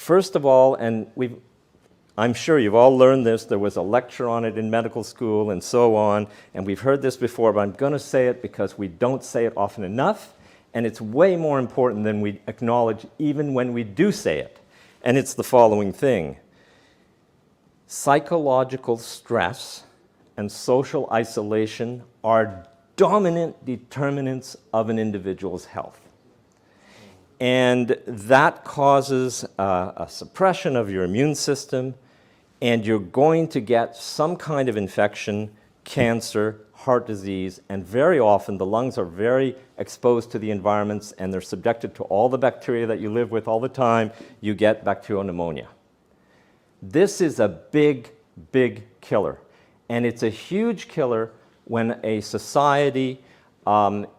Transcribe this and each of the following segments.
First of all, and I'm sure you've all learned this, there was a lecture on it in medical school and so on, and we've heard this before, but I'm going to say it because we don't say it often enough, and it's way more important than we acknowledge even when we do say it. And it's the following thing. Psychological stress and social isolation are dominant determinants of an individual's health. And that causes a suppression of your immune system, and you're going to get some kind of infection, cancer, heart disease, and very often the lungs are very exposed to the environments and they're subjected to all the bacteria that you live with all the time. You get bacterial pneumonia. This is a big, big killer. And it's a huge killer when a society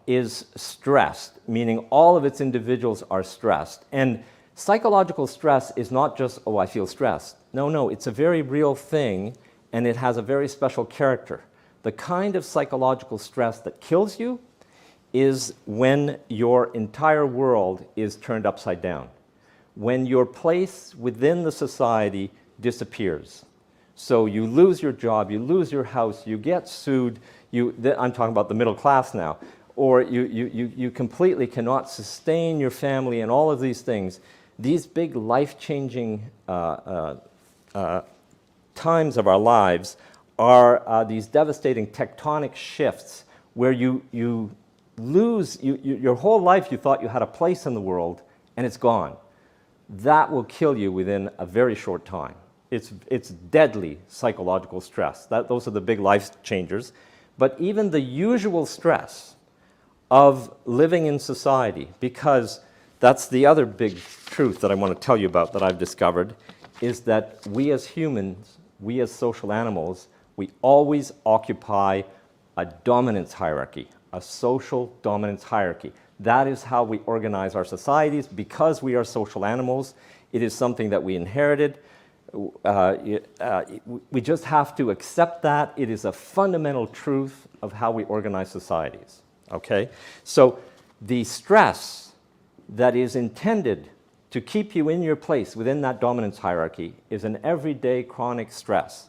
is stressed, meaning all of its individuals are stressed. And psychological stress is not just, oh, I feel stressed. No, it's a very real thing, and it has a very special character. The kind of psychological stress that kills you is when your entire world is turned upside down, when your place within the society disappears. So you lose your job, you lose your house, you get sued, I'm talking about the middle class now, or you completely cannot sustain your family and all of these things. These big life-changing times of our lives are these devastating tectonic shifts where you lose, your whole life you thought you had a place in the world and it's gone. That will kill you within a very short time. It's deadly psychological stress. Those are the big life changers. But even the usual stress of living in society, because that's the other big truth that I want to tell you about that I've discovered, is that we as humans, we as social animals, we always occupy a dominance hierarchy, a social dominance hierarchy. That is how we organize our societies. Because we are social animals, it is something that we inherited. We just have to accept that. It is a fundamental truth of how we organize societies. Okay? So the stress that is intended to keep you in your place within that dominance hierarchy is an everyday chronic stress.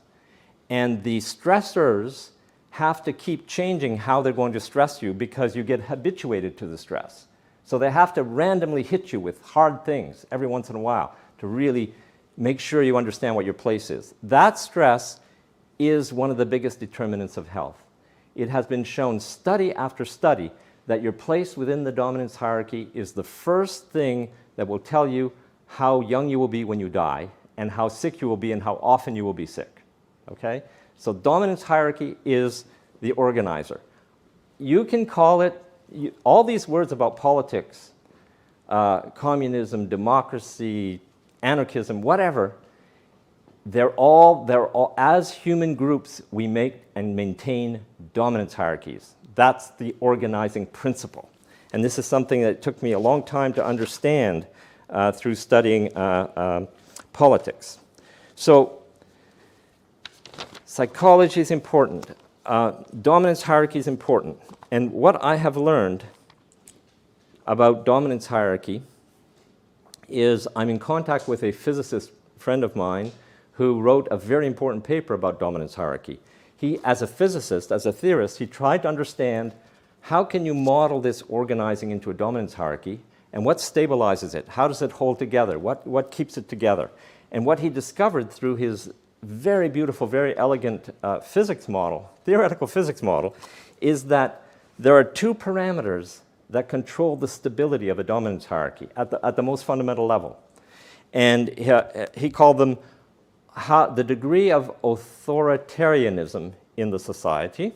And the stressors have to keep changing how they're going to stress you because you get habituated to the stress. So they have to randomly hit you with hard things every once in a while to really make sure you understand what your place is. That stress is one of the biggest determinants of health. It has been shown study after study that your place within the dominance hierarchy is the first thing that will tell you how young you will be when you die and how sick you will be and how often you will be sick. Okay? So dominance hierarchy is the organizer. You can call it, all these words about politics, communism, democracy, anarchism, whatever, they're all, as human groups, we make and maintain dominance hierarchies. That's the organizing principle. And this is something that took me a long time to understand through studying politics. So psychology is important. Dominance hierarchy is important. And what I have learned about dominance hierarchy is I'm in contact with a physicist friend of mine who wrote a very important paper about dominance hierarchy. He, as a physicist, as a theorist, he tried to understand how can you model this organizing into a dominance hierarchy and what stabilizes it? How does it hold together? What keeps it together? And what he discovered through his very beautiful, very elegant physics model, theoretical physics model, is that there are two parameters that control the stability of a dominance hierarchy at the most fundamental level. And he called them the degree of authoritarianism in the society.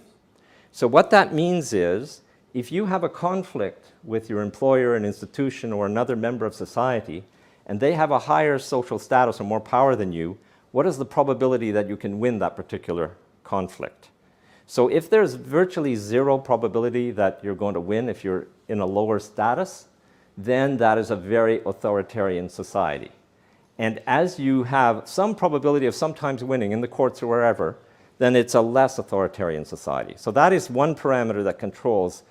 So what that means is, if you have a conflict with your employer, an institution, or another member of society, and they have a higher social status or more power than you, what is the probability that you can win that particular conflict? So if there's virtually zero probability that you're going to win if you're in a lower status, then that is a very authoritarian society. And as you have some probability of sometimes winning in the courts or wherever, then it's a less authoritarian society. So that is one parameter that controls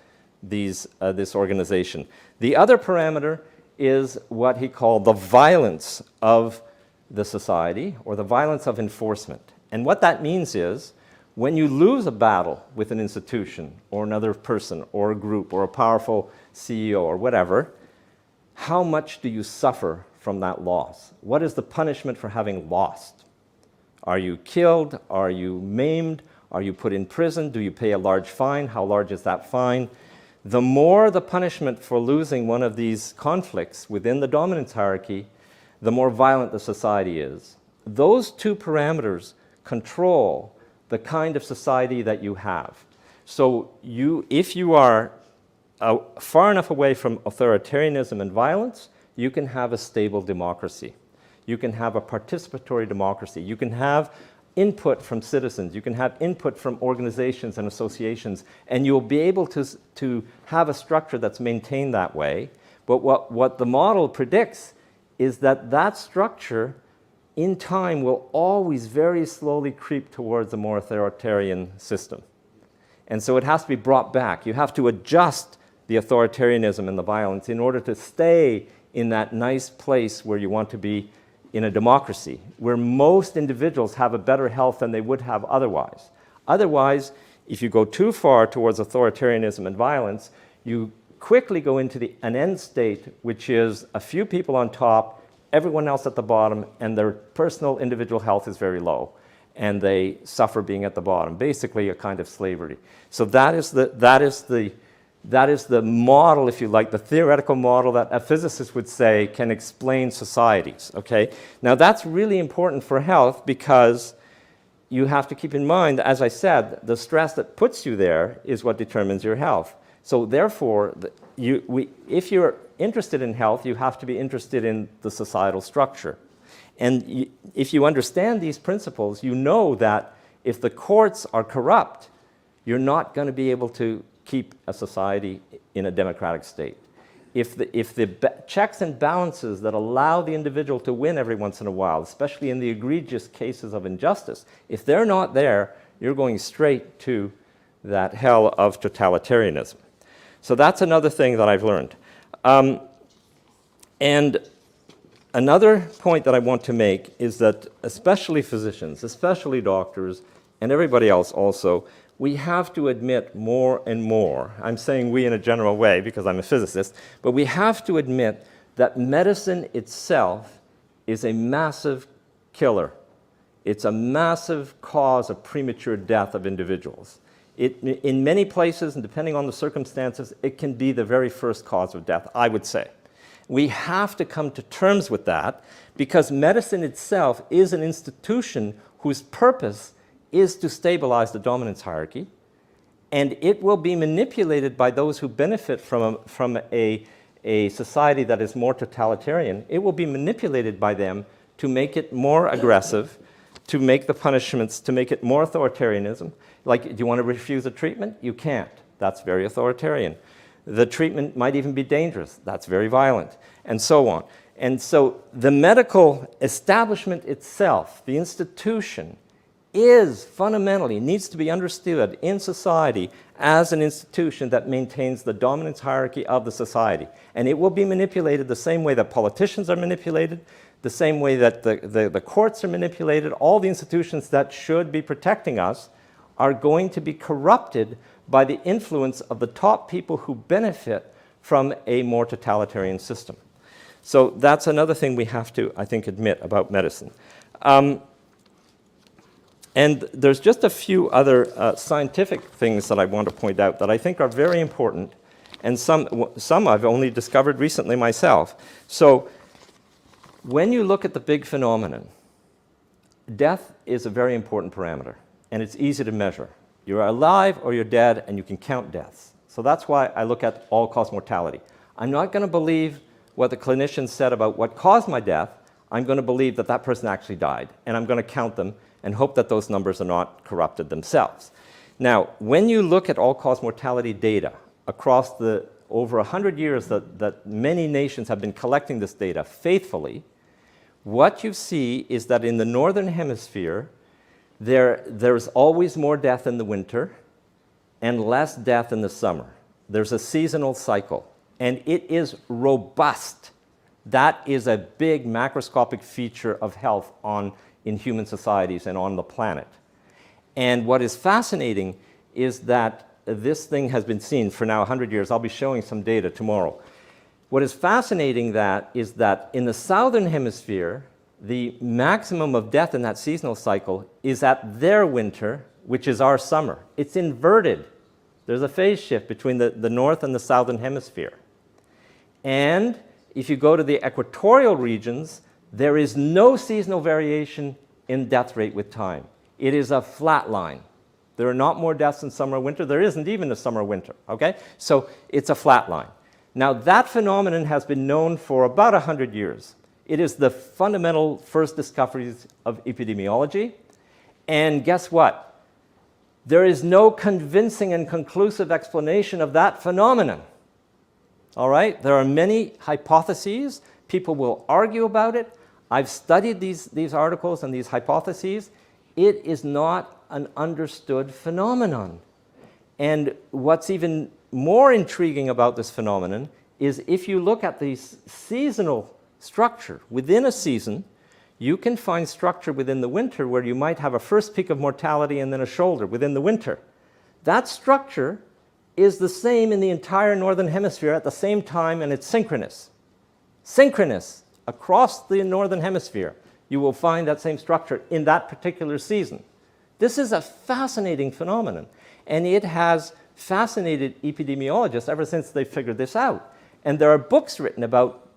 this organization. The other parameter is what he called the violence of the society, or the violence of enforcement. And what that means is, when you lose a battle with an institution or another person or a group or a powerful CEO or whatever, how much do you suffer from that loss? What is the punishment for having lost? Are you killed? Are you maimed? Are you put in prison? Do you pay a large fine? How large is that fine? The more the punishment for losing one of these conflicts within the dominance hierarchy, the more violent the society is. Those two parameters control the kind of society that you have. So if you are far enough away from authoritarianism and violence, you can have a stable democracy. You can have a participatory democracy. You can have input from citizens. You can have input from organizations and associations, and you'll be able to have a structure that's maintained that way. But what the model predicts is that that structure in time will always very slowly creep towards a more authoritarian system. And so it has to be brought back. You have to adjust the authoritarianism and the violence in order to stay in that nice place where you want to be in a democracy, where most individuals have a better health than they would have otherwise. Otherwise, if you go too far towards authoritarianism and violence, you quickly go into an end state, which is a few people on top, everyone else at the bottom, and their personal individual health is very low, and they suffer being at the bottom, basically a kind of slavery. So that is the model, if you like, the theoretical model that a physicist would say can explain societies, okay? Now that's really important for health, because you have to keep in mind, as I said, the stress that puts you there is what determines your health. So therefore, if you're interested in health, you have to be interested in the societal structure. And if you understand these principles, you know that if the courts are corrupt, you're not going to be able to keep a society in a democratic state. If the checks and balances that allow the individual to win every once in a while, especially in the egregious cases of injustice, if they're not there, you're going straight to that hell of totalitarianism. So that's another thing that I've learned. And another point that I want to make is that especially physicians, especially doctors, and everybody else also, we have to admit more and more, I'm saying we in a general way because I'm a physicist, but we have to admit that medicine itself is a massive killer. It's a massive cause of premature death of individuals. In many places, and depending on the circumstances, it can be the very first cause of death, I would say. We have to come to terms with that, because medicine itself is an institution whose purpose is to stabilize the dominance hierarchy, and it will be manipulated by those who benefit from a society that is more totalitarian. It will be manipulated by them to make it more aggressive, to make the punishments, to make it more authoritarianism. Like, do you want to refuse a treatment? You can't. That's very authoritarian. The treatment might even be dangerous. That's very violent, and so on. And so the medical establishment itself, the institution, is fundamentally, needs to be understood in society as an institution that maintains the dominance hierarchy of the society. And it will be manipulated the same way that politicians are manipulated, the same way that the courts are manipulated. All the institutions that should be protecting us are going to be corrupted by the influence of the top people who benefit from a more totalitarian system. So that's another thing we have to, I think, admit about medicine. And there's just a few other scientific things that I want to point out that I think are very important, and some I've only discovered recently myself. So when you look at the big phenomenon, death is a very important parameter, and it's easy to measure. You're alive or you're dead, and you can count deaths. So that's why I look at all-cause mortality. I'm not going to believe what the clinician said about what caused my death. I'm going to believe that that person actually died, and I'm going to count them and hope that those numbers are not corrupted themselves. Now, when you look at all-cause mortality data across the over 100 years that many nations have been collecting this data faithfully, what you see is that in the northern hemisphere, there's always more death in the winter and less death in the summer. There's a seasonal cycle, and it is robust. That is a big macroscopic feature of health in human societies and on the planet. And what is fascinating is that this thing has been seen for now 100 years. I'll be showing some data tomorrow. What is fascinating is that in the southern hemisphere, the maximum of death in that seasonal cycle is at their winter, which is our summer. It's inverted. There's a phase shift between the north and the southern hemisphere. And if you go to the equatorial regions, there is no seasonal variation in death rate with time. It is a flat line. There are not more deaths in summer or winter. There isn't even a summer or winter, okay? So it's a flat line. Now, that phenomenon has been known for about 100 years. It is the fundamental first discoveries of epidemiology. And guess what? There is no convincing and conclusive explanation of that phenomenon. All right? There are many hypotheses. People will argue about it. I've studied these articles and these hypotheses. It is not an understood phenomenon. And what's even more intriguing about this phenomenon is if you look at the seasonal structure within a season, you can find structure within the winter where you might have a first peak of mortality and then a shoulder within the winter. That structure is the same in the entire northern hemisphere at the same time, and it's synchronous. Synchronous across the northern hemisphere. You will find that same structure in that particular season. This is a fascinating phenomenon, and it has fascinated epidemiologists ever since they figured this out. And there are books written about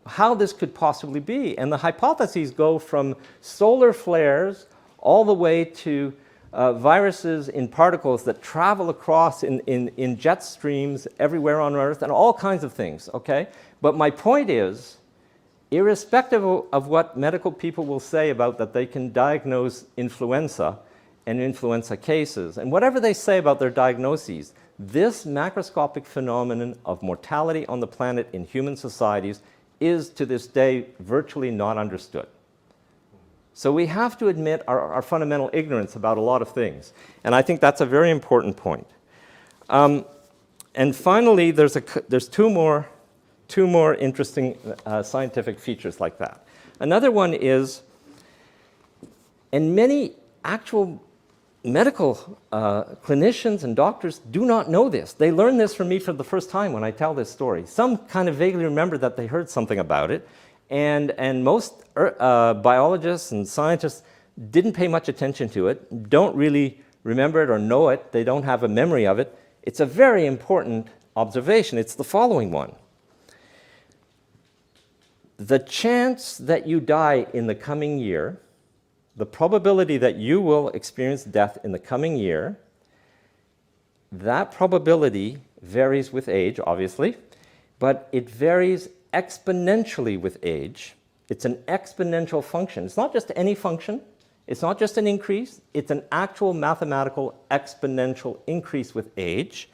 how this could possibly be. And the hypotheses go from solar flares all the way to viruses in particles that travel across in jet streams everywhere on Earth and all kinds of things, okay? But my point is, irrespective of what medical people will say about that they can diagnose influenza and influenza cases, and whatever they say about their diagnoses, this macroscopic phenomenon of mortality on the planet in human societies is to this day virtually not understood. So we have to admit our fundamental ignorance about a lot of things. And I think that's a very important point. And finally, there's two more interesting scientific features like that. Another one is, and many actual medical clinicians and doctors do not know this. They learn this from me for the first time when I tell this story. Some kind of vaguely remember that they heard something about it, and most biologists and scientists didn't pay much attention to it, don't really remember it or know it, they don't have a memory of it. It's a very important observation. It's the following one. The chance that you die in the coming year, the probability that you will experience death in the coming year, that probability varies with age, obviously, but it varies exponentially with age. It's an exponential function. It's not just any function. It's not just an increase. It's an actual mathematical exponential increase with age.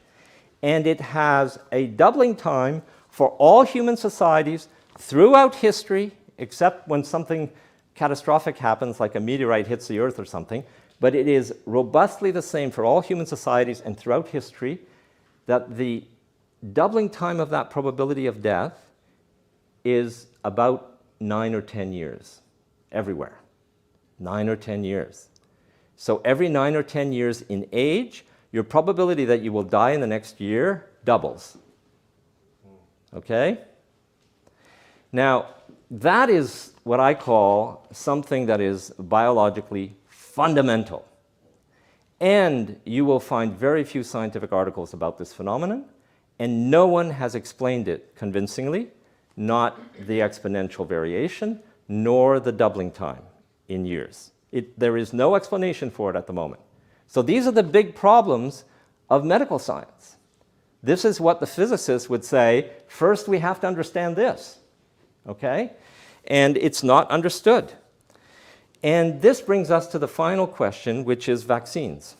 And it has a doubling time for all human societies throughout history, except when something catastrophic happens, like a meteorite hits the Earth or something, but it is robustly the same for all human societies and throughout history, that the doubling time of that probability of death is about 9 or 10 years everywhere. 9 or 10 years. So every 9 or 10 years in age, your probability that you will die in the next year doubles. Okay? Now, that is what I call something that is biologically fundamental. And you will find very few scientific articles about this phenomenon, and no one has explained it convincingly, not the exponential variation, nor the doubling time in years. There is no explanation for it at the moment. So these are the big problems of medical science. This is what the physicists would say, first we have to understand this, okay? And it's not understood. And this brings us to the final question, which is vaccines.